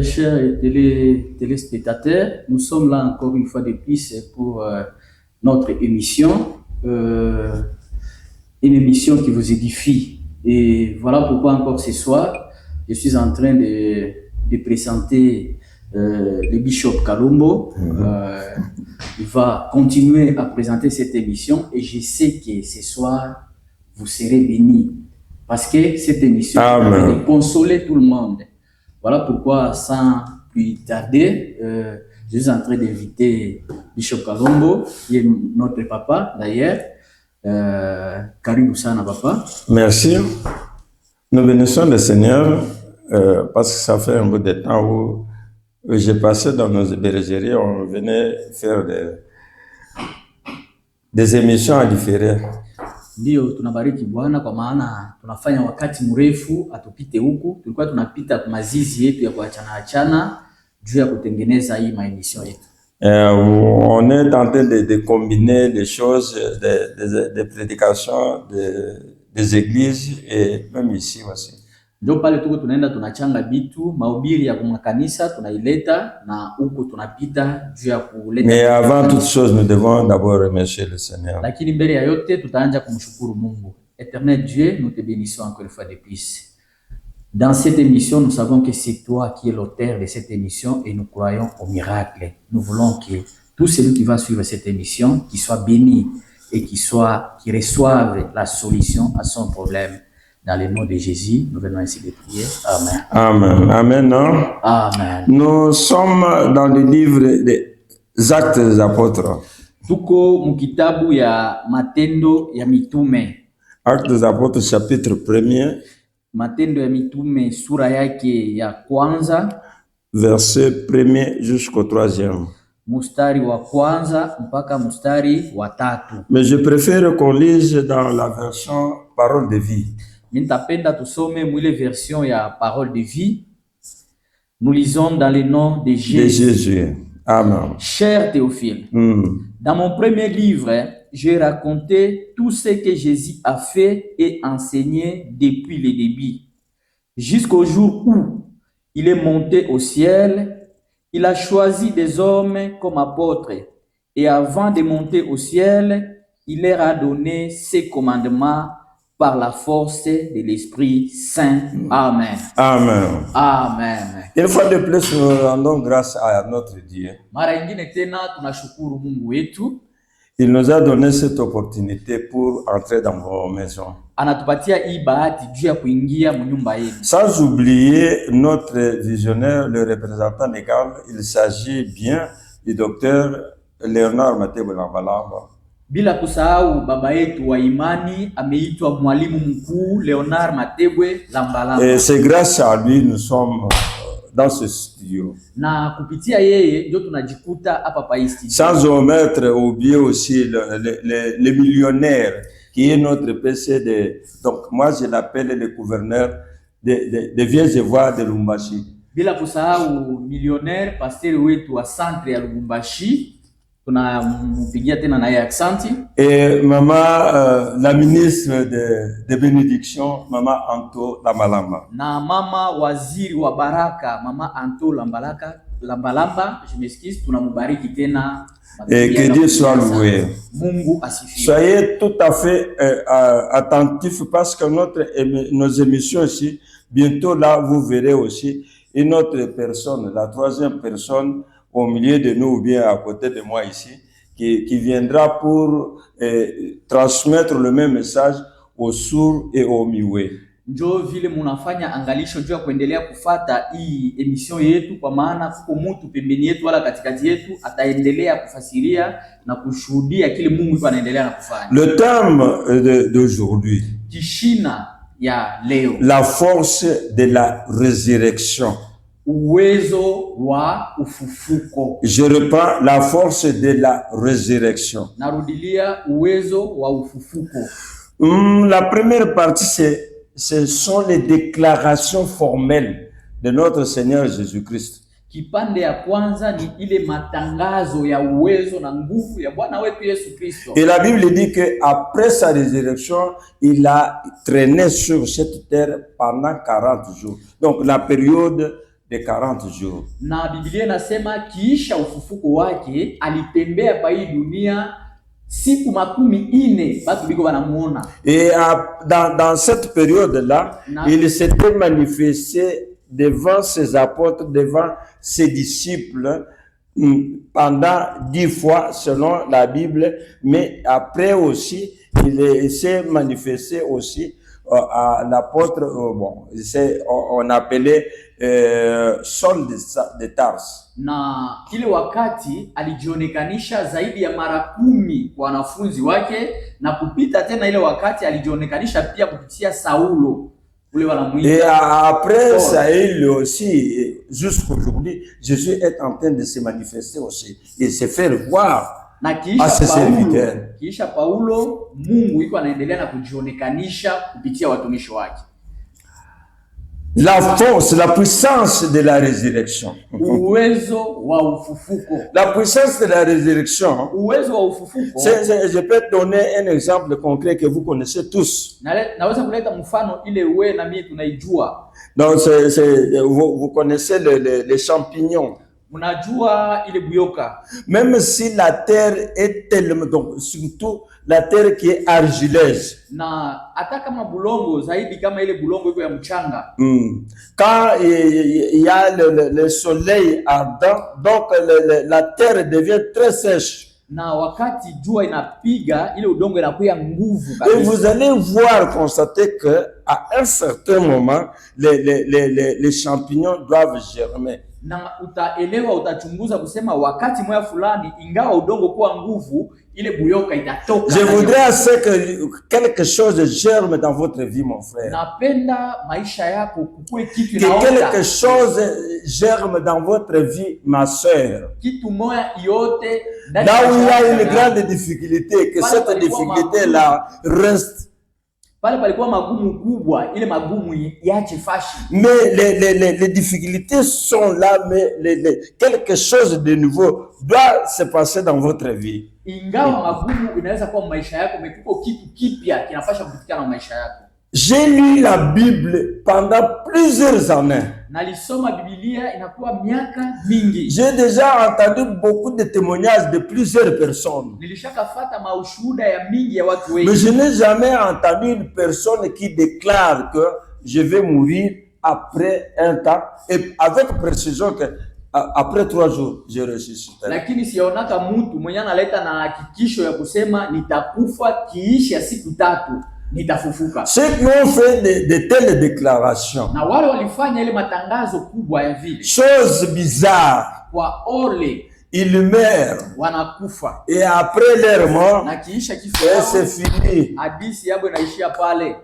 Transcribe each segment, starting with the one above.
Chers téléspectateurs, nous sommes là encore une fois de plus pour notre émission, une émission qui vous édifie. Et voilà pourquoi encore ce soir, je suis en train de présenter le Bishop Kalombo. Il va continuer à présenter cette émission et je sais que ce soir, vous serez bénis parce que cette émission va consoler tout le monde. Voilà pourquoi, sans plus tarder, je suis en train d'inviter Bishop Kalombo, qui est notre papa d'ailleurs. Karibu sana papa. Merci. Nous bénissons le Seigneur parce que ça fait un bout de temps où j'ai passé dans nos bergeries, on venait faire des émissions à différer. Ndio tunabariki Bwana kwa maana tunafanya wakati mrefu atupite huku, tulikuwa tunapita kwa mazizi yetu ya kuachana juu ya kutengeneza hii maemission yetu. On est en train de combiner les choses, des prédications, des églises et même ici aussi. Ndio pale tuko tunaenda tunachanga bitu, mahubiri ya kumakanisa tunaileta na huko tunapita juu ya kuleta. Mais avant toute chose, nous devons d'abord remercier le Seigneur. Lakini mbele ya yote tutaanza kumshukuru Mungu. Éternel Dieu, nous te bénissons encore une fois de plus. Dans cette émission, nous savons que c'est toi qui es l'auteur de cette émission et nous croyons au miracle. Nous voulons que tout celui qui va suivre cette émission, qu'il soit béni et qu'il reçoive la solution à son problème. Dans le nom de Jésus, nous venons ainsi de prier. Amen. Amen. Amen. Non? Amen. Nous sommes dans le livre des Actes des Apôtres. Tuko mukitabu ya Matendo ya Mitume. Actes des Apôtres, chapitre 1er. Matendo ya Mitume, sura yake ya kwanza. Verset 1er jusqu'au 3e. Mustari wa kwanza mpaka mustari wa tatu. Mais je préfère qu'on lise dans la version Parole de vie. Nitapenda tusome mwile version ya Parole de vie. Nous lisons dans le nom de Jésus. Amen. Cher Théophile, dans mon premier livre, j'ai raconté tout ce que Jésus a fait et enseigné depuis le début, jusqu'au jour où il est monté au ciel. Il a choisi des hommes comme apôtres et avant de monter au ciel, il leur a donné ses commandements par la force de l'Esprit Saint. Amen. Amen. Amen. Une fois de plus, nous rendons grâce à notre Dieu. Mara ingine tena tunashukuru Mungu wetu. Il nous a donné cette opportunité pour entrer dans vos maisons. Anatupatia hii bahati juu ya kuingia mnyumba yenu. Sans oublier notre visionnaire, le représentant légal, il s'agit bien du docteur Léonard Matebo Lambalamba. Bila kusahau baba yetu wa imani ameitwa mwalimu mkuu Léonard Matebwe Lambalamba. Et c'est grâce à lui nous sommes dans ce studio. Na kupitia yeye ndio tunajikuta hapa pa studio. Sans omettre oublier aussi le millionnaire qui est notre PCD. Donc moi je l'appelle le gouverneur de Vieux-Voix de Lubumbashi. Bila kusahau millionnaire pasteur wetu wa centre ya Lubumbashi. Tunampigia tena na accenti. Et maman la ministre de bénédiction, maman Anto Lambalamba. Na mama waziri wa baraka, mama Anto Lambalamba, je m'excuse, tunamubariki tena. Et que Dieu soit loué. Mungu asifiwe. Soyez tout à fait attentifs parce que nos émissions ici, bientôt là vous verrez aussi une autre personne, la troisième personne au milieu de nous ou bien à côté de moi ici, qui viendra pour transmettre le même message aux sourds et aux muets. Njo vile munafanya angalisho juu ya kuendelea kufata hii emission yetu kwa maana kuko mtu pembeni yetu wala katikati yetu ataendelea kufasiria na kushuhudia kile Mungu yuko anaendelea na kufanya. Le thème d'aujourd'hui. Kishina ya leo. La force de la résurrection. Uwezo wa ufufuko. Je reprends la force de la résurrection. Narudilia uwezo wa ufufuko. La première partie ce sont les déclarations formelles de notre Seigneur Jésus-Christ. Kipande ya kwanza ni ile matangazo ya uwezo na nguvu ya Bwana wetu Yesu Kristo. Et la Bible dit que après sa résurrection, il a traîné sur cette terre pendant 40 jours. Donc la période de 40 jours. Na Biblia inasema kiisha ufufuko wake alitembea pa hii dunia siku 40 batu biko banamuona. Et dans cette période-là, il s'était manifesté devant ses apôtres, devant ses disciples pendant 10 fois selon la Bible, mais après aussi, il s'est manifesté aussi à l'apôtre, on appelait Saul de Tarse. Na kile wakati alijionekanisha zaidi ya mara 10 kwa wanafunzi wake, na kupita tena ile wakati alijionekanisha pia kupitia Saulo. Et après ça, il aussi, jusqu'aujourd'hui, Jésus est en train de se manifester aussi et se faire voir à ses serviteurs. Kisha Paulo, Mungu yuko anaendelea na kujionekanisha kupitia watumishi wake. La force, la puissance de la résurrection. Uwezo wa ufufuko. La puissance de la résurrection. Uwezo wa ufufuko. Je peux donner un exemple concret que vous connaissez tous. Naweza kuleta mfano ile wewe na mimi tunaijua. Donc vous connaissez les champignons. Unajua ile buyoka. Même si la terre est tellement, donc surtout la terre qui est argileuse. Na hata kama bulongo zaidi kama ile bulongo iko ya mchanga. Quand il y a le soleil ardent, donc la terre devient très sèche. Na wakati jua inapiga ile udongo inakuwa nguvu kabisa. Et vous allez voir, constater que à un certain moment les champignons doivent germer. Na utaelewa, utachunguza kusema wakati moja fulani ingawa udongo kuwa nguvu ile buyoka itatoka. Je voudrais assez que quelque chose germe dans votre vie, mon frère. Napenda maisha yako kukue kitu inaota. Que quelque chose germe dans votre vie, ma sœur. Kitu moja yote là où il y a une grande difficulté, que cette difficulté là reste. Pale palikuwa magumu kubwa, ile magumu iache fashi. Mais les difficultés sont là, mais quelque chose de nouveau doit se passer dans votre vie. Ingawa magumu inaweza kuwa maisha yako, umekuwa kitu kipya kinafasha kupitikana na maisha yako. J'ai lu la Bible pendant plusieurs années. Nalisoma Biblia inakuwa miaka mingi. J'ai déjà entendu beaucoup de témoignages de plusieurs personnes. Nilishakafata maushuhuda ya mingi ya watu wengi. Mais je n'ai jamais entendu une personne qui déclare que je vais mourir après un temps et avec précision que après 3 jours je ressuscite. Lakini sionaka mtu mwenye analeta na hakikisho ya kusema nitakufa kiisha siku 3. Nitafufuka. Ceux qui ont fait de telles déclarations. Na wale walifanya ile matangazo kubwa ya vile. Chose bizarre. Kwa ole. Ils meurent. Wanakufa. Et après leur mort. Na kiisha kifo yao. C'est fini. Hadithi yao inaishia pale.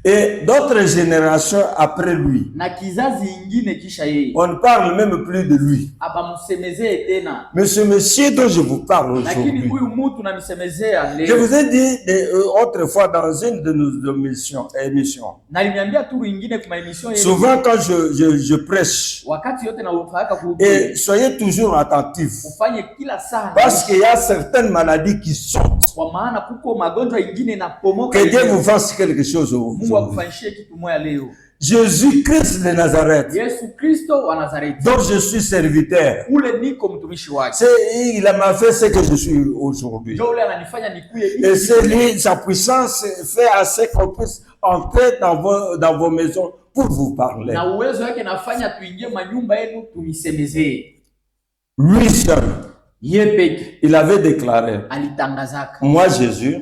Et d'autres générations après lui. Na kizazi ingine kisha yeye. On ne parle même plus de lui. Abamsemezee tena. Mais ce monsieur dont je vous parle aujourd'hui. Lakini huyu mtu namisemezea leo. Je vous ai dit autrefois dans une de nos émissions. Naliniambia tu ingine kwa émission yetu. Souvent quand je prêche. Wakati yote na ufaka kuhubiri. Et soyez toujours attentifs. Ufanye kila saa. Parce qu'il y a certaines maladies qui sortent. Kwa maana kuko magonjwa ingine na pomoka. Que Dieu vous fasse quelque chose au Jésus-Christ de Nazareth. Donc je suis serviteur. Il m'a fait ce que je suis aujourd'hui. Et c'est lui, sa puissance fait assez qu'on puisse entrer dans vos maisons pour vous parler. Lui seul. Il avait déclaré, moi Jésus,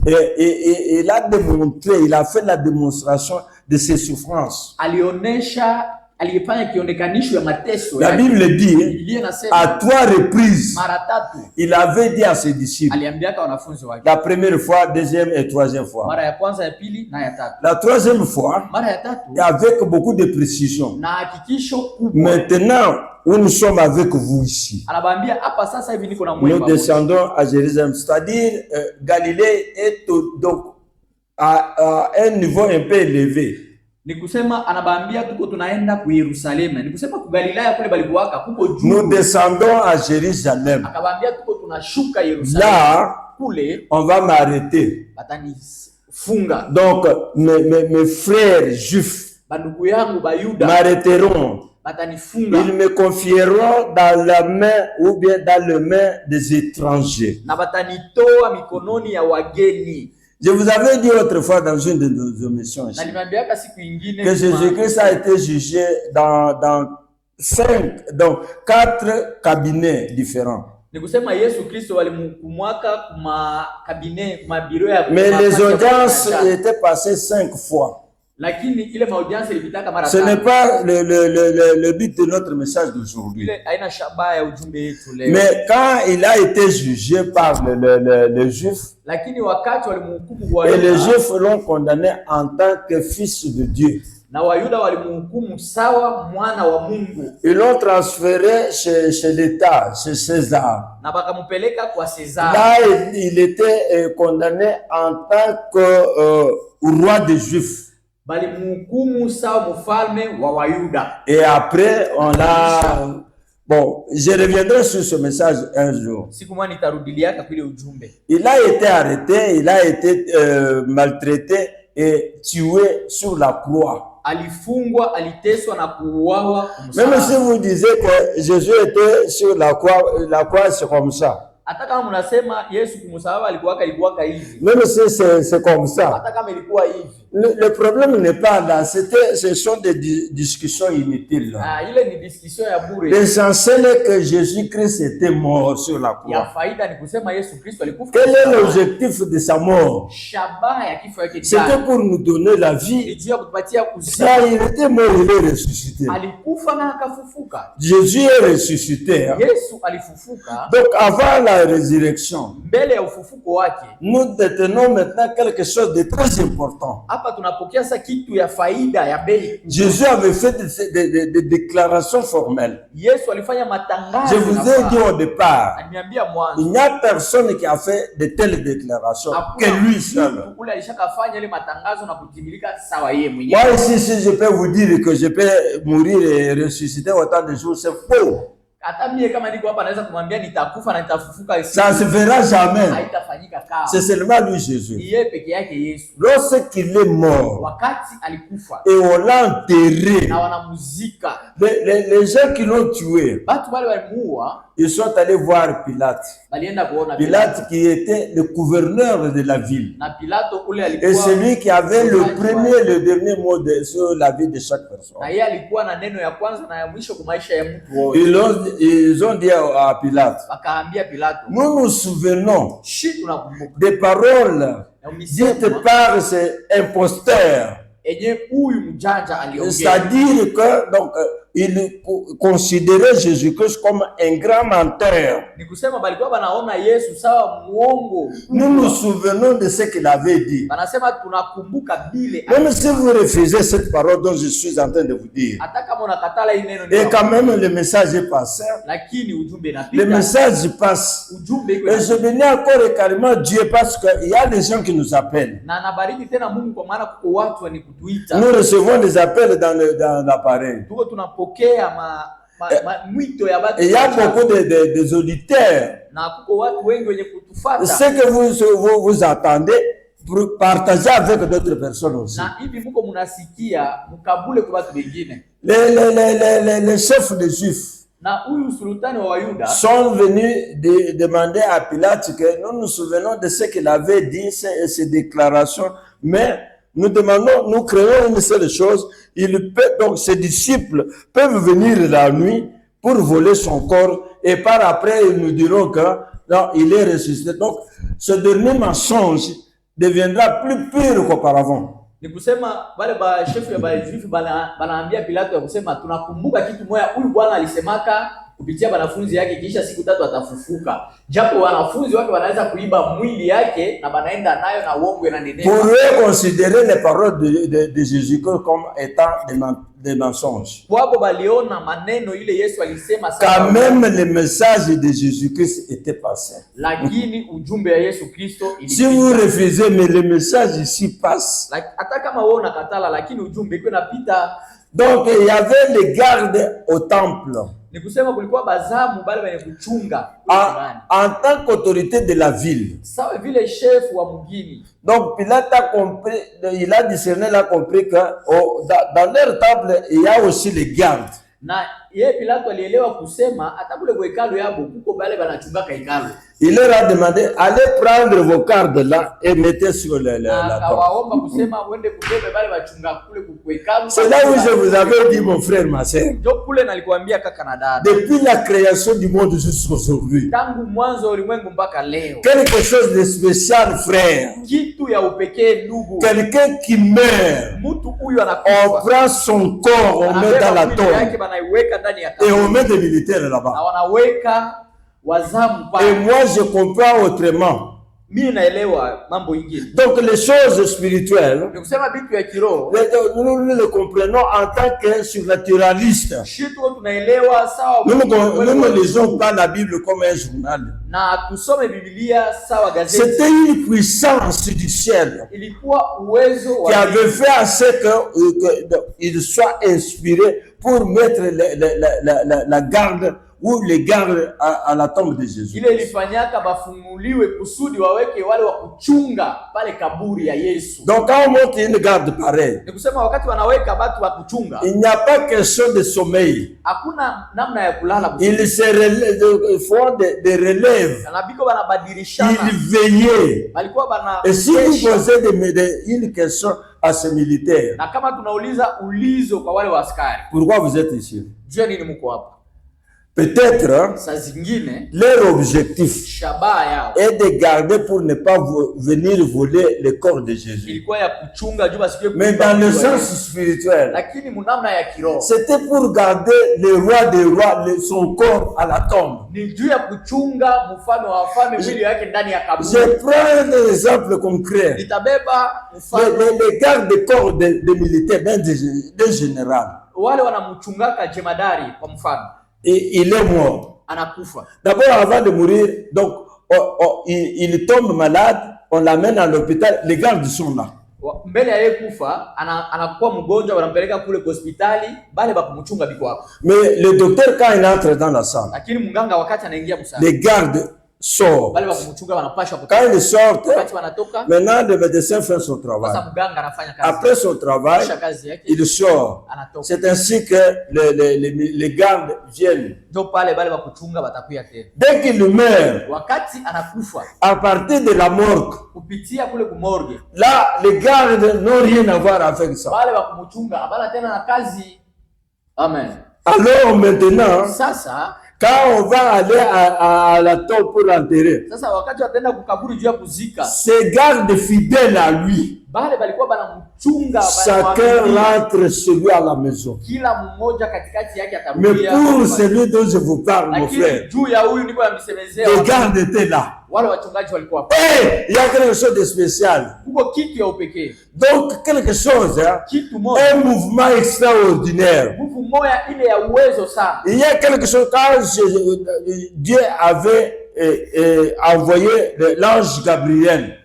et il a démontré, il a fait la démonstration de ses souffrances. La Bible dit, à 3 reprises, il avait dit à ses disciples, la première fois, deuxième et troisième fois. La troisième fois, avec beaucoup de précision. Maintenant, où nous sommes avec vous ici. Nous descendons à Jérusalem, c'est-à-dire Galilée est donc à un niveau un peu élevé. Nous descendons à Jérusalem. Là, on va m'arrêter. Donc, mes frères juifs bandugu yangu bayuda m'arrêteront. batanifunga Ils me confieront dans la main ou bien dans les mains des étrangers. na batanitoa mikononi ya wageni. Je vous avais dit autrefois dans une de nos émissions ici, Na nimeambiaka siku ingine que Jésus-Christ a été jugé dans 4 cabinets différents. ni kusema Yesu Kristo walimhukumwaka kuma kabine kuma biro ya Mais les audiences étaient passées 5 fois. lakini ile audience ilipitaka mara Ce n'est pas le but de notre message d'aujourd'hui. ile haina shabaha ya ujumbe yetu leo. Mais quand il a été jugé par les Juifs, Lakini wakati walimhukumu et les Wayuda Juifs l'ont condamné en tant que fils de Dieu, na Wayuda walimhukumu sawa mwana wa Mungu ils l'ont transféré chez l'État, chez César. na bakampeleka kwa César. Là, il était condamné en tant que roi des Juifs. Balimhukumu sawa mfalme wa Wayuda. Et après, on l'a... Bon, je reviendrai sur ce message un jour. Siku moja nitarudiliaka kule ujumbe. Il a été arrêté, il a été maltraité et tué sur la croix. Alifungwa, aliteswa na kuuawa. Même si vous disiez que Jésus était sur la croix c'est comme ça. Hata kama mnasema Yesu kumsalaba ilikuwaka hivi. Même si c'est comme ça. Hata kama ilikuwa hivi. Le problème n'est pas là, ce sont des discussions inutiles. Ile ni discussion ya bure. L'essentiel est que Jésus-Christ était mort sur la croix. Ya faida ni kusema Yesu Kristo alikufa. Quel est l'objectif de sa mort? Shabaha ya kifo yake. C'était pour nous donner la vie. Ilijua kutupatia uzima. Ça, il était mort, il est ressuscité. Alikufa na akafufuka. Jésus est ressuscité. Hein? Yesu alifufuka. Donc avant la résurrection, Mbele ya ufufuko wake, nous détenons maintenant quelque chose de très important. hapa tunapokea sasa kitu ya faida ya bei. Jésus avait fait des déclarations formelles. Yesu alifanya matangazo. Je vous ai dit au départ, Aliniambia mwanzo. il n'y a personne qui a fait de telles déclarations que lui seul. Ule alishakafanya ile matangazo na kutimilika sawa yeye mwenyewe. Moi ici, si je peux vous dire que je peux mourir et ressusciter autant de jours, c'est faux. Hata mie kama niko hapa naweza kumwambia nitakufa na nitafufuka. Ça ne se verra jamais. Haitafanyika kama. C'est seulement lui Jésus. Yeye peke yake Yesu. Lorsqu'il est mort Wakati alikufa et on l'a enterré, na wanamuzika. les gens qui l'ont tué, Watu wale walimuua, ils sont allés voir Pilate. balienda kuona Pilate qui était le gouverneur de la ville. na Pilato ule Et alikuwa celui qui avait le premier et le dernier mot sur la vie de chaque personne. na yeye alikuwa na neno ya kwanza na ya mwisho kwa maisha ya mtu wote. Ils ont dit à Pilate, Wakaambia Pilato, nous nous souvenons shi tunakumbuka des paroles na dites umesema par ces imposteurs. enye huyu mjanja aliongea. C'est-à-dire que donc il considérait Jésus-Christ comme un grand menteur. Ni kusema balikuwa banaona Yesu sawa muongo. Nous nous souvenons de ce qu'il avait dit. Banasema tunakumbuka bile. Même si vous refusez cette parole dont je suis en train de vous dire, Hata kama unakatala hii neno et quand même le message est passé, lakini ujumbe le inapita. message passe. Ujumbe iko. Et je bénis encore et carrément Dieu parce qu'il y a des gens qui nous appellent. Na nabariki tena Mungu kwa maana kuko watu wani kutuita. Nous recevons des appels dans l'appareil. Tuko tunapokea mwito ya watu. Et il y a beaucoup des auditeurs. Na kuko watu wengi wenye kutufuata. Ce que vous attendez, pour partager avec d'autres personnes aussi. Na hivi muko munasikia mukabule kwa watu wengine. Les chefs des Juifs Na huyu sultani wa Wayuda sont venus demander à Pilate que nous nous souvenons de ce qu'il avait dit, ces déclarations, mais nous demandons, nous créons une seule chose, donc ses disciples peuvent venir la nuit pour voler son corps et par après ils nous diront que non, il est ressuscité. Donc ce dernier mensonge deviendra plus pur qu'auparavant. ni kusema wale ba shefu ya Wajuifu banaambia Pilato ya kusema tunakumbuka kitu moja, huyu bwana alisemaka kupitia wanafunzi yake kisha siku 3 atafufuka. Japo wanafunzi wake wanaweza kuiba mwili yake na banaenda nayo na uongo na nene. Pour eux considérer les paroles de Jésus comme étant des mensonges. Wapo baliona maneno ile Yesu alisema Quand même le message de Jésus-Christ était passé. Lakini ujumbe ya Yesu Kristo Si vous refusez, mais le message ici passe. hata kama wewe unakatala lakini ujumbe iko napita. Donc il y avait les gardes au temple. Ni kusema kulikuwa bazamu bale wenye kuchunga en tant qu'autorité de la ville. Sawa vile chef wa mgini. Donc Pilate a compris, il a discerné, il a compris que dans leur table il y a aussi les gardes. Na yeye Pilato alielewa kusema hata kule kwa hekalu yabo kuko bale banachungaka hekalu. Il leur a demandé, allez prendre vos cartes là et mettez sur la akawaomba kusema wende kubebe bale bachunga kule kwa hekalu. C'est là où je vous avais dit, mon frère, ma sœur. Ndio kule nalikuambia kaka na dada. Depuis la création du monde jusqu'à aujourd'hui. Tangu mwanzo ulimwengu mpaka leo. Quelque chose de spécial, frère. Kitu ya upekee ndugu. Quelqu'un qui meurt. Mtu huyu anakufa. On prend son corps, on met dans la tombe. Et on met des militaires là-bas. Et moi je comprends autrement. Donc les choses spirituelles, nous le comprenons en tant que surnaturalistes. Nous ne lisons pas la Bible comme un journal. C'était une puissance du ciel qui avait fait à ce qu'il soit inspiré pour mettre la garde ou les gardes à la tombe de Jésus. Donc quand on monte une garde pareille, il n'y a pas question de sommeil. Ils font des relèves. Ils veillaient. Et si vous posez une question à ces militaires, pourquoi vous êtes ici? Peut-être leur objectif est de garder pour ne pas venir voler le corps de Jésus. Mais dans le sens spirituel, c'était pour garder le roi des rois, son corps à la tombe. Je prends un exemple concret. Les gardes de corps des militaires, d'un général. Et il est mort. D'abord, avant de mourir, donc il tombe malade, on l'amène à l'hôpital, les gardes sont là. Mais le docteur, quand il entre dans la salle, les gardes sort. Quand ils sortent, maintenant le médecin fait son travail. Après son travail, il sort. C'est ainsi que les gardes viennent. Dès qu'il meurt, à partir de la morgue, là, les gardes n'ont rien à voir avec ça. Amen. Alors maintenant, quand on va aller à la tombe pour l'enterrer, ces gardes fidèles à lui, chacun rentre chez lui à la maison. Mais pour celui dont je vous parle, mon frère, les gardes étaient là. Et il y a quelque chose de spécial. Donc quelque chose, un mouvement extraordinaire. Il y a quelque chose quand Dieu avait envoyé l'ange Gabriel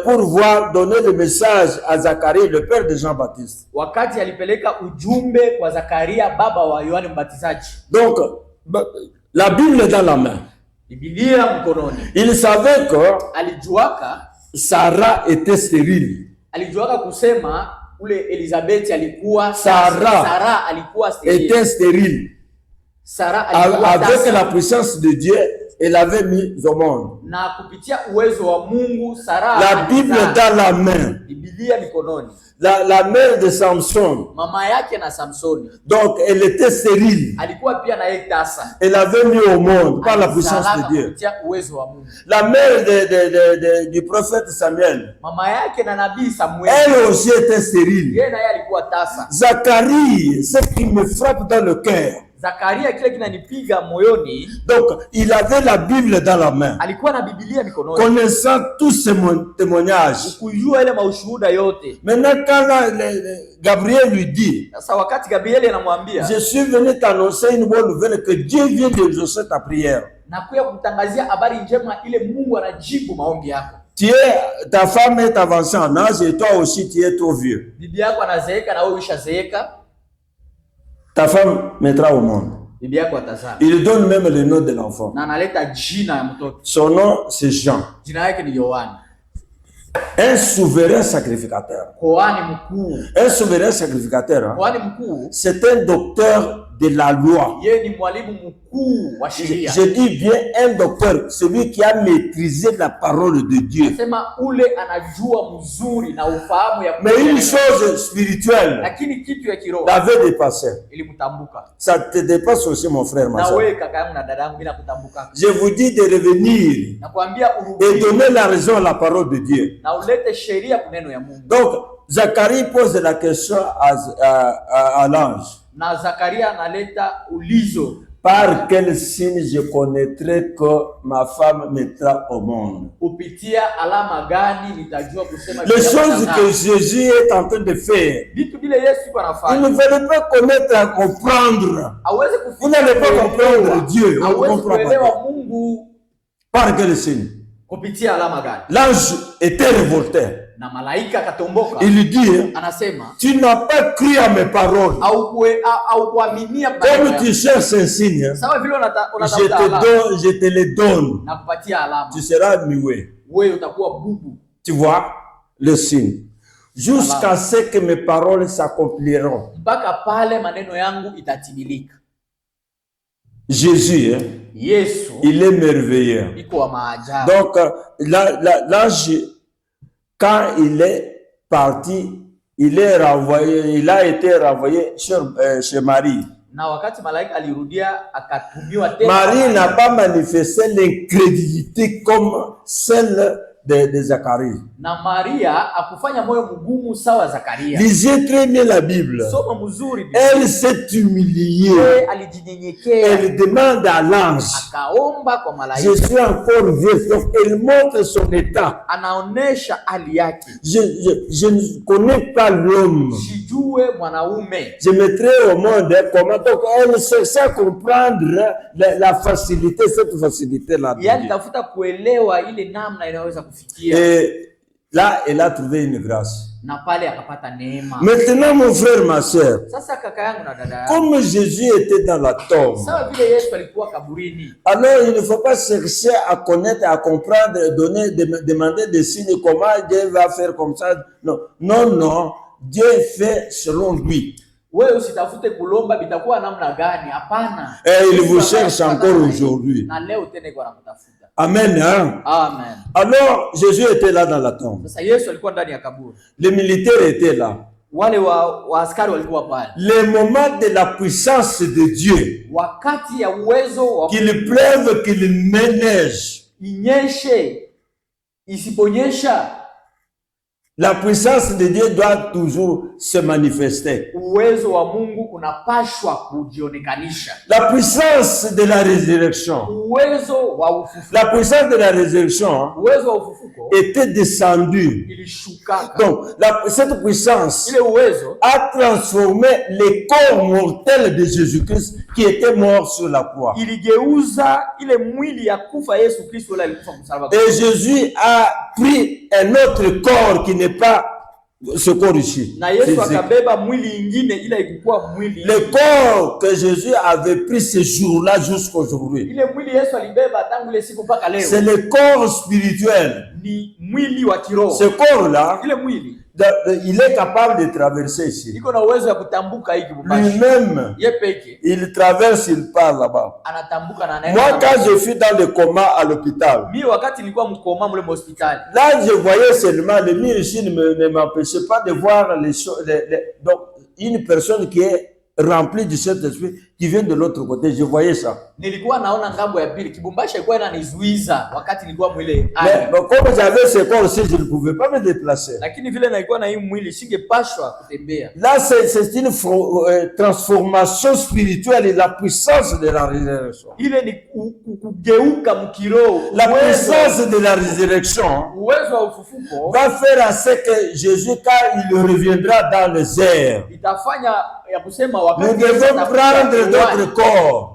pour voir donner le message à Zacharie, le père de Jean-Baptiste. Donc la Bible est dans la main. Il savait que Sarah était stérile. Sarah était stérile. Avec la puissance de Dieu, elle avait mis au monde. La Bible est dans la main. La mère de Samson. Donc elle était stérile. Elle avait mis au monde par la puissance de Dieu. La mère du prophète Samuel. Elle aussi était stérile. Zacharie, ce qui me frappe dans le cœur. Donc, il avait la Bible dans la main. Connaissant tous ces témoignages. Maintenant, quand Gabriel lui dit, je suis venu t'annoncer une bonne nouvelle, que Dieu vient d'exaucer ta prière. Ta femme est avancée en âge et toi aussi tu es trop vieux. Ta femme mettra au monde. bibi yako atazaa. Il donne même le nom de l'enfant. Na analeta jina ya mtoto. Son nom, c'est Jean. Jina yake ni Yohana. Un souverain sacrificateur. Kuhani mkuu. Un souverain sacrificateur, hein, Kuhani mkuu c'est un docteur de la loi. yeye ni mwalimu mkuu wa sheria. Je dis bien un docteur, celui qui a maîtrisé la parole de Dieu. Nasema ule anajua mzuri na ufahamu ya Mais une chose spirituelle lakini kitu ya kiroho l'avait dépassé. ilimtambuka. Ça te dépasse aussi, mon frère, ma Na soeur. wewe kaka yangu na dada yangu bila kutambuka. Je vous dis de revenir Nakwambia et urudi donner la raison à la parole de Dieu. na ulete sheria kwa neno ya Mungu. Donc, Zacharie pose la question à l'ange. Na Zakaria analeta ulizo. Par quel signe je connaîtrai que ma femme mettra au monde? Kupitia alama gani nitajua kusema Les choses que Jésus est en train de faire, vitu vile Yesu vous anafanya. ne allez pas connaître à comprendre. Hawezi Vous n'allez pas comprendre Dieu. On ne hawezi comprend pas. kuelewa Mungu Par quel signe? kupitia alama gani? L'ange était révolté. Na malaika akatomboka. Il lui dit, Anasema tu n'as pas cru à mes paroles. au kuaminia Comme tu cherches un signe, sawa vile unatafuta alama je te le donne. na kupatia alama. Tu seras muet. Wewe utakuwa bubu. Tu vois le signe. Jusqu'à ce que mes paroles s'accompliront. Mpaka pale maneno yangu itatimilika. Jésus, hein, Yesu il est merveilleux. iko wa maajabu. Donc, l'ange, quand il est parti, il a été renvoyé chez Marie. Na wakati malaika alirudia akatumiwa tena. Marie n'a pas manifesté l'incrédulité comme celle de Zacharie. Na Maria akufanya moyo mgumu sawa Zakaria. Lisez très bien la Bible. Soma mzuri Biblia. Elle s'est humiliée. Alijinyenyekea. Elle demande à l'ange. Akaomba kwa malaika. Je suis encore vieille. Donc elle montre son état. Anaonesha hali yake. Je ne connais pas l'homme. Sijue mwanaume. Je mettrai au monde comment. Donc elle cherche à comprendre la facilité, cette facilité-là. Yaani tafuta kuelewa ile namna inaweza kufikia. Et là, elle a trouvé une grâce. Na pale akapata neema. Maintenant, mon frère, ma soeur, Sasa kaka yangu na dada yangu. comme Jésus était dans la tombe, Sawa vile Yesu alikuwa kaburini. alors il ne faut pas chercher à connaître, à comprendre, demander des signes, comment Dieu va faire comme ça. Non, non, non. Dieu fait selon lui. Wewe usitafute kulomba bitakuwa namna gani? Hapana. Et il vous cherche encore aujourd'hui. Na leo tena iko anakutafuta. Amen, hein? Amen. Alors, Jésus était là dans la tombe. Sasa Yesu alikuwa ndani ya kaburi. Les militaires étaient là. Wale wa askari walikuwa pale. Le moment de la puissance de Dieu. Wakati ya uwezo wa Qu'il pleuve, qu'il neige. inyeshe, isiponyesha, la puissance de Dieu doit toujours se manifester. Uwezo wa Mungu unapashwa kujionekanisha. La puissance de la résurrection. Uwezo wa ufufuko. La puissance de la résurrection Uwezo wa ufufuko était descendue. Ilishuka. Donc, cette puissance ile uwezo a transformé les corps mortels de Jésus-Christ qui était mort sur la croix. Iligeuza ile mwili ya kufa Yesu Kristo ile alikufa msalaba. Et Jésus a pris un autre corps qui n'est pas ce corps ici. Na Yesu akabeba mwili ingine ile ilikuwa mwili. Le corps que Jésus avait pris ce jour-là jusqu'aujourd'hui. Ile mwili Yesu alibeba tangu ile siku mpaka leo. C'est le corps spirituel. Ni mwili wa kiroho. Ce corps-là, ile mwili il est capable de traverser ici. Iko na uwezo ya kutambuka hiki bubashi. Lui-même, il traverse, il part là-bas. Anatambuka na anaenda. Moi, quand je suis dans le coma à l'hôpital, mimi wakati nilikuwa mkoma mle hospitali, là je voyais seulement le mur ici ne m'empêchait pas de voir les choses. Donc une personne qui est remplie du Saint-Esprit qui vient de l'autre côté, je voyais ça. Nilikuwa naona ngambo ya pili, kibumbashi ilikuwa inanizuiza wakati nilikuwa mwile. Mais comme j'avais ce corps-ci, je ne pouvais pas me déplacer. Lakini vile nilikuwa na hii mwili singepashwa kutembea. Là c'est une transformation spirituelle et la puissance de la résurrection. Ile ni kugeuka mkiroho. La puissance de la résurrection uwezo wa ufufuko va faire à ce que Jésus, quand il reviendra dans les airs, itafanya ya kusema Nous devons prendre notre corps.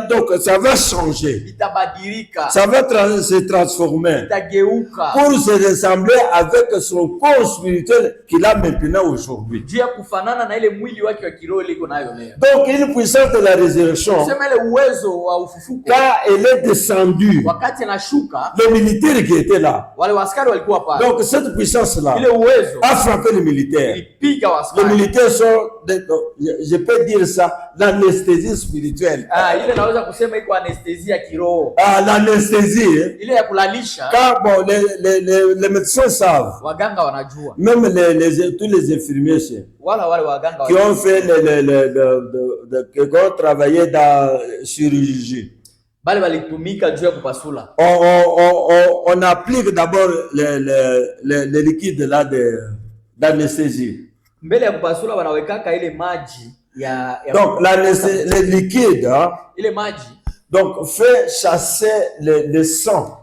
Donc, ça va changer. Ça va se transformer pour se ressembler avec son corps spirituel qu'il a maintenant aujourd'hui. Donc, une puissance de la résurrection, quand elle est descendue, le militaire qui était là, donc cette puissance-là a frappé les militaires. Les militaires sont, je peux dire ça, l'anesthésie spirituelle. L'anesthésie, car bon, les médecins savent, même tous les infirmiers qui ont fait qui ont travaillé dans la chirurgie. On applique d'abord le liquide là d'anesthésie. Donc le liquide, hein, donc fait chasser le sang.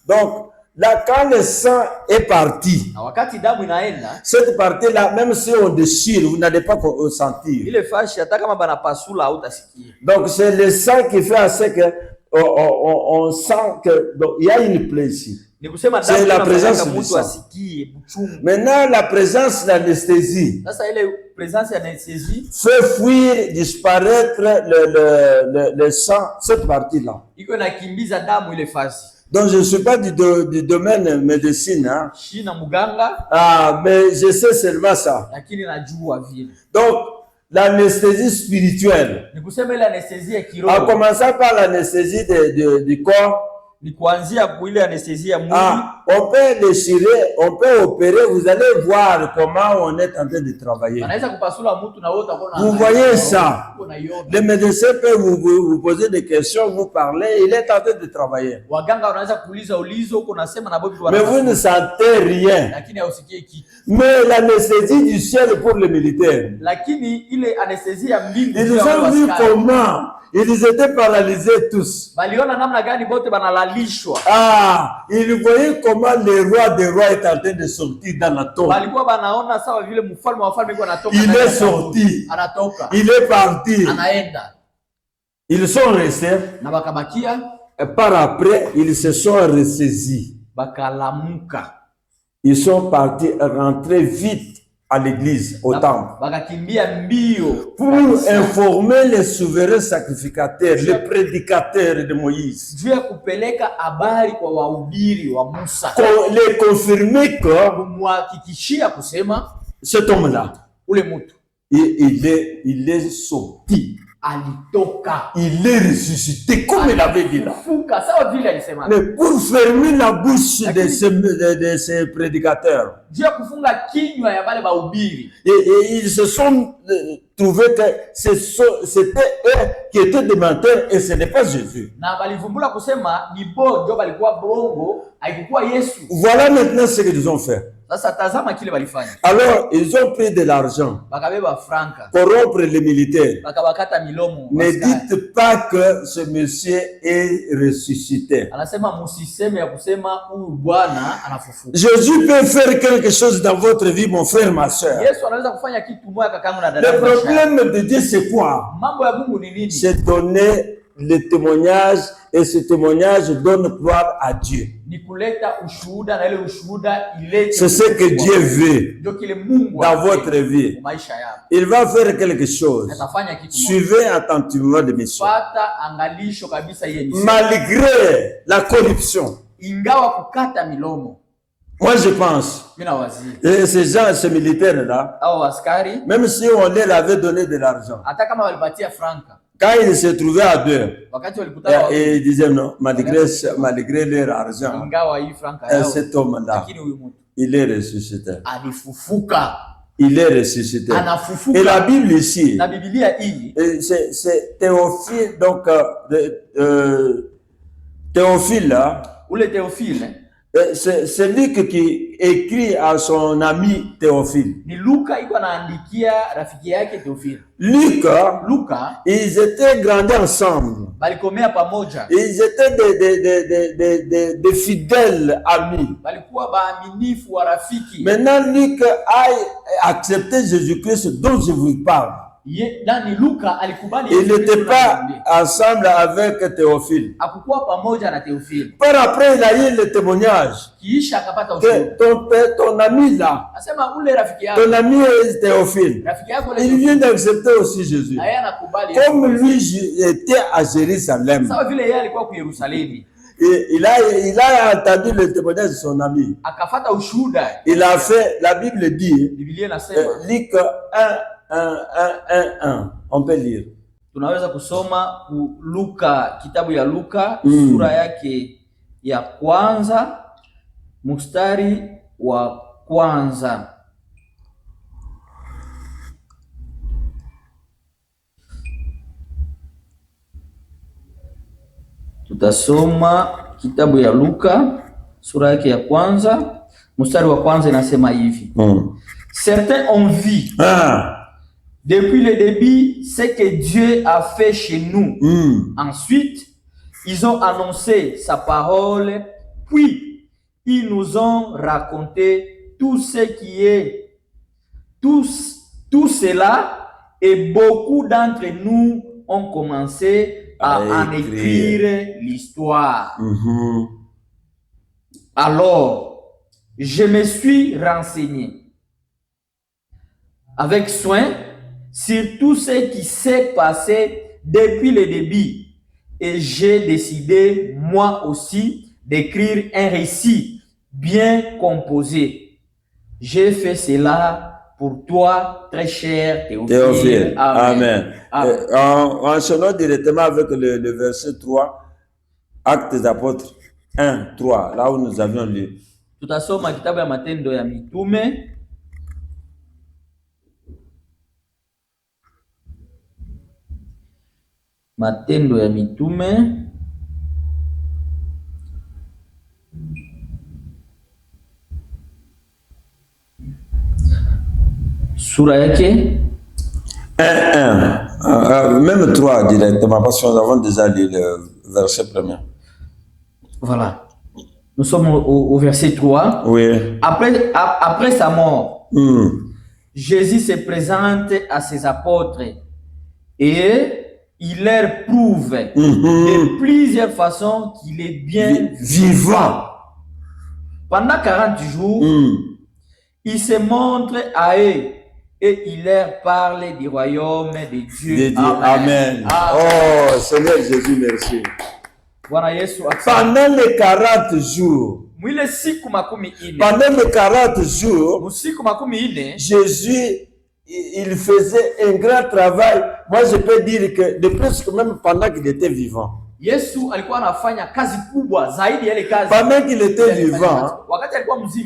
Donc là, quand le sang est parti, cette partie-là, même si on déchire, vous n'allez pas sentir. Donc c'est le sang qui fait à ce que on sent que il y a une plaie ici. C'est la présence du sang. Maintenant, la présence de l'anesthésie fait fuir, disparaître le sang, cette partie-là. Donc, je ne suis pas du domaine médecine, hein. Mais je sais seulement ça. Donc, l'anesthésie spirituelle, en commençant par l'anesthésie du corps, on peut déchirer, on peut opérer, vous allez voir comment on est en train de travailler. Vous voyez ça. Le médecin peut vous poser des questions, vous parler, il est en train de travailler. Mais vous ne sentez rien. Mais l'anesthésie du ciel pour les militaires. Ils ont vu comment ils étaient paralysés tous. Ils voyaient comment le roi des rois est en train de sortir dans la tombe. Il est sorti. Il est parti. Ils sont restés. Et par après, ils se sont ressaisis. Ils sont partis rentrer vite à l'église, au temple, pour informer les souverains sacrificateurs, les prédicateurs de Moïse, les confirmer que cet homme-là, il est sorti. Il est ressuscité comme il avait dit là. Mais pour fermer la bouche de ces prédicateurs, et ils se sont trouvés que c'était eux qui étaient des menteurs et ce n'est pas Jésus. Voilà maintenant ce qu'ils ont fait. Alors, ils ont pris de l'argent, corrompre les militaires. Ne dites pas que ce monsieur est ressuscité. Jésus peut faire quelque chose dans votre vie, mon frère, ma soeur. Le problème de Dieu, c'est quoi? C'est donner le témoignage, et ce témoignage donne gloire à Dieu. C'est ce que Dieu veut dans votre vie. Il va faire quelque chose. Suivez attentivement l'émission. Malgré la corruption, moi je pense, et ces gens, ces militaires-là, même si on leur avait donné de l'argent, quand ils se trouvaient à deux, et ils disaient non, malgré leur argent, cet homme-là, il est ressuscité. Il est ressuscité. Et la Bible ici, c'est Théophile, donc Théophile là, C'est Luc qui écrit à son ami Théophile. Ni Luka iko anaandikia rafiki yake Theophile. Luca, ils étaient grandis ensemble. Balikomea pamoja. Ils étaient des fidèles amis. Balikuwa baaminifu wa rafiki. Maintenant, Luc a accepté Jésus-Christ dont je vous parle. Nani Luka alikubali. Il n'était pas ensemble avec Théophile. Hakukuwa pamoja na Theophile. Par après, il a eu le témoignage. Kiisha akapata ushuhuda. Ton ami là. Asema ule rafiki yako. Ton ami est Théophile. Rafiki yako il vient d'accepter aussi Jésus. Aya anakubali. Comme lui était à Jérusalem. Sawa vile yeye alikuwa ku Yerusalemu. Et il a entendu le témoignage de son ami. Akafata ushuhuda. Il a fait, la Bible dit, Biblia inasema Luc 1. On peut lire. Tunaweza kusoma ku Luka, kitabu ya Luka sura yake ya kwanza mstari wa kwanza. Tutasoma kitabu ya Luka sura yake ya kwanza mstari wa kwanza, inasema hivi. Certains ont vu depuis le début ce que Dieu a fait chez nous. Ensuite, ils ont annoncé sa parole, puis ils nous ont raconté tout ce qui est tout cela, et beaucoup d'entre nous ont commencé à en écrire l'histoire. Alors, je me suis renseigné avec soin sur tout ce qui s'est passé depuis le début, et j'ai décidé moi aussi d'écrire un récit bien composé. J'ai fait cela pour toi, très cher Théophile. Amen. Enchaînons directement avec le verset 3, Actes des Apôtres 1, 3, là où nous avions lu. Tutasoma kitabu ya Matendo ya Mitume Matendo ya Mitume sura yake 1, même 3 directement, parce que nous avons déjà lu le verset premier. Voilà. Nous sommes au verset 3. Oui. Après sa mort, Jésus se présente à ses apôtres et il leur prouve de plusieurs façons qu'il est bien vivant. Pendant 40 jours, il se montre à eux et il leur parle du royaume de Dieu. Amen. Oh, Seigneur Jésus, merci. Pendant les 40 jours, pendant les 40 jours, Jésus, il faisait un grand travail. Moi, je peux dire que de presque même pendant qu'il était vivant. Pendant qu'il était vivant,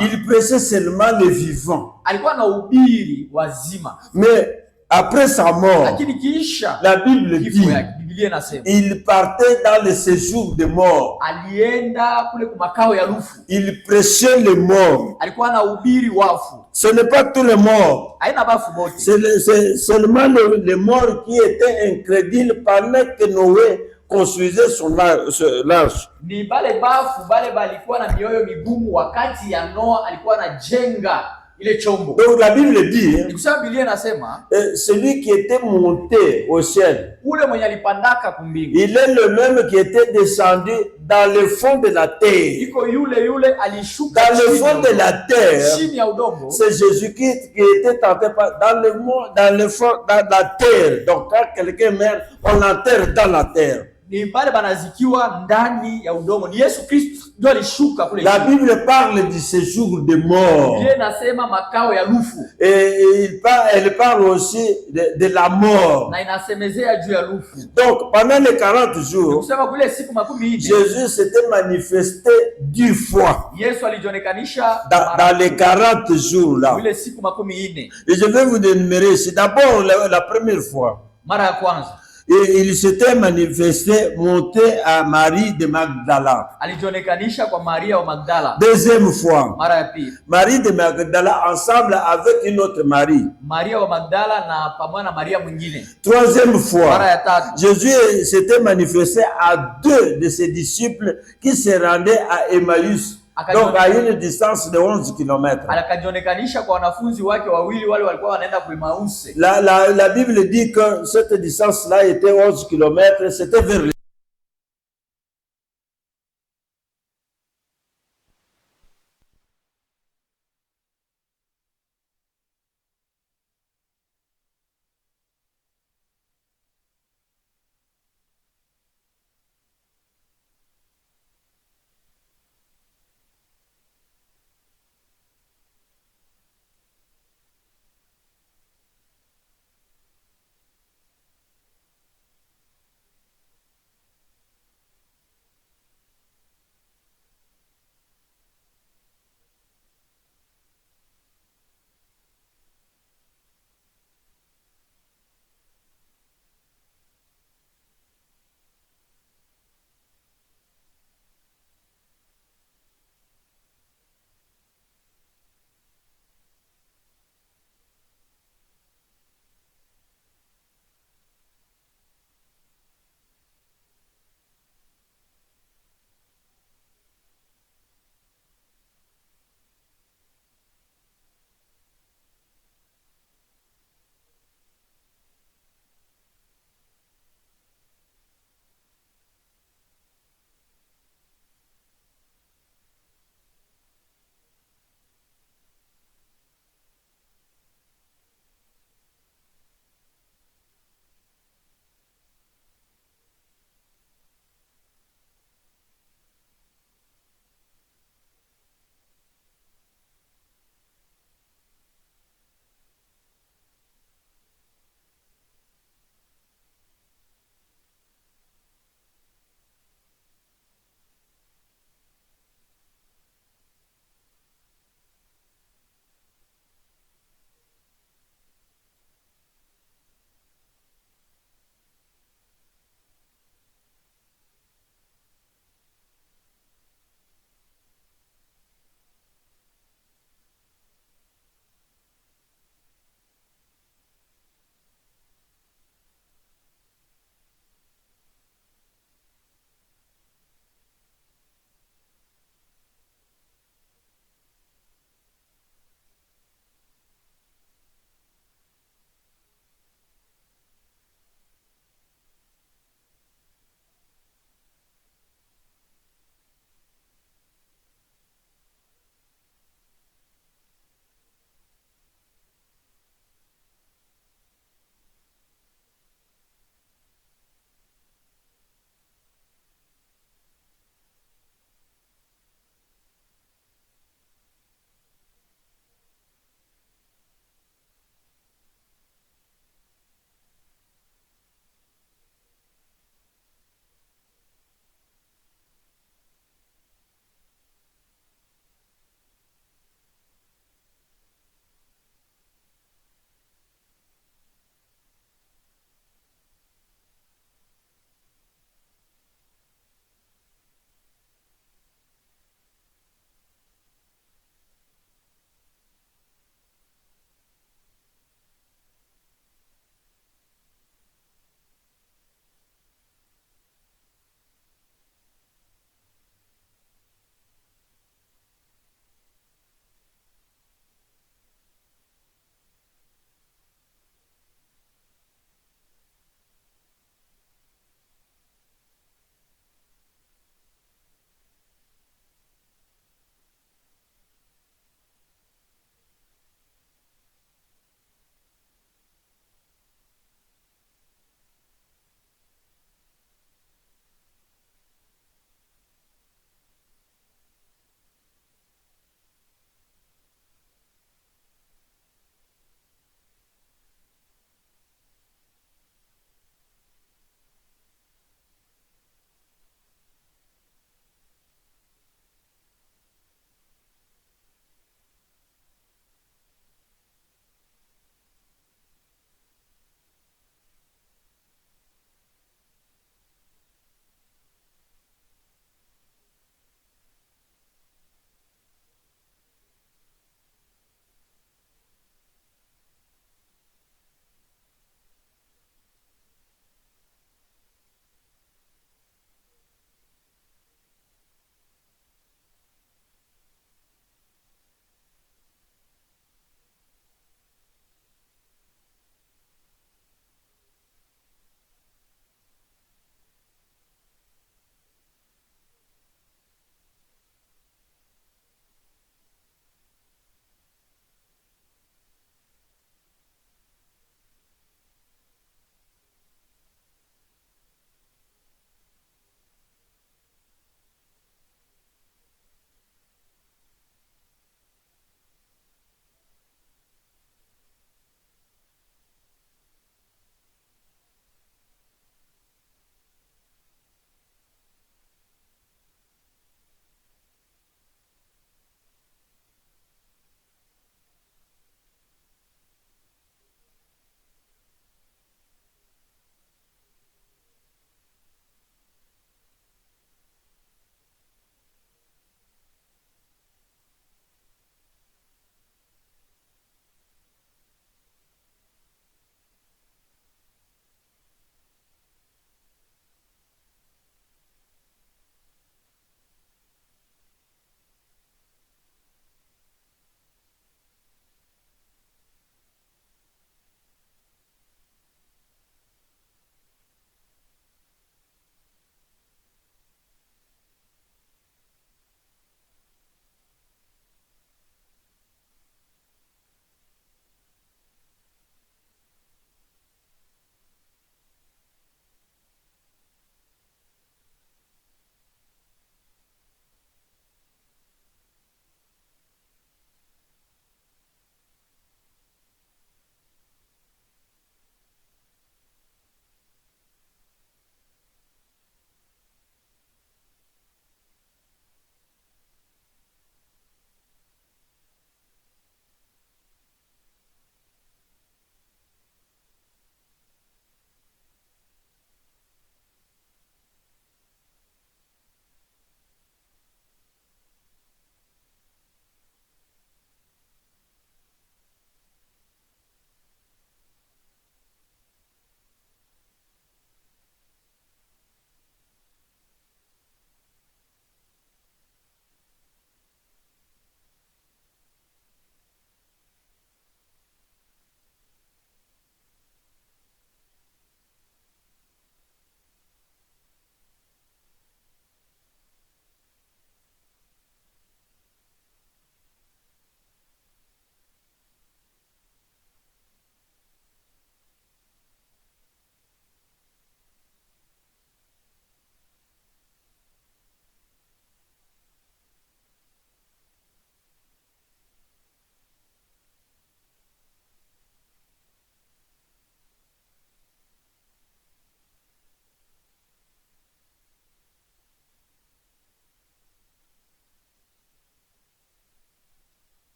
il prêchait seulement les vivants. Mais après sa mort, la Bible dit, il partait dans le séjour des morts. Il prêchait les morts. Ce n'est pas tous les morts. C'est seulement les morts qui étaient incrédules pendant que Noé construisait son arche. Donc la Bible dit, celui qui était monté au ciel, il est le même qui était descendu dans le fond de la terre. Dans le fond de la terre, c'est Jésus-Christ qui était tenté dans le fond, dans la terre. Donc quand quelqu'un meurt, on l'enterre dans la terre. La Bible parle du séjour des morts. Et elle parle aussi de la mort. Donc pendant les 40 jours, Jésus s'était manifesté 10 fois dans les 40 jours là. Et je vais vous énumérer ici. D'abord la première fois. Et il s'était manifesté, monté à Marie de Magdala. Alijionekanisha kwa Maria wa Magdala. Deuxième fois, Mara ya pili. Marie de Magdala ensemble avec une autre Marie. Maria wa Magdala na pamoja na Maria mwingine. Troisième fois, Mara ya tatu. Jésus s'était manifesté à 2 de ses disciples qui se rendaient à Emmaüs. Donc à une distance de 11 km. Akajionekanisha kwa wanafunzi wake wawili wale walikuwa wanaenda kwa Emmaus. La Bible dit que cette distance-là était 11 km, c'était vers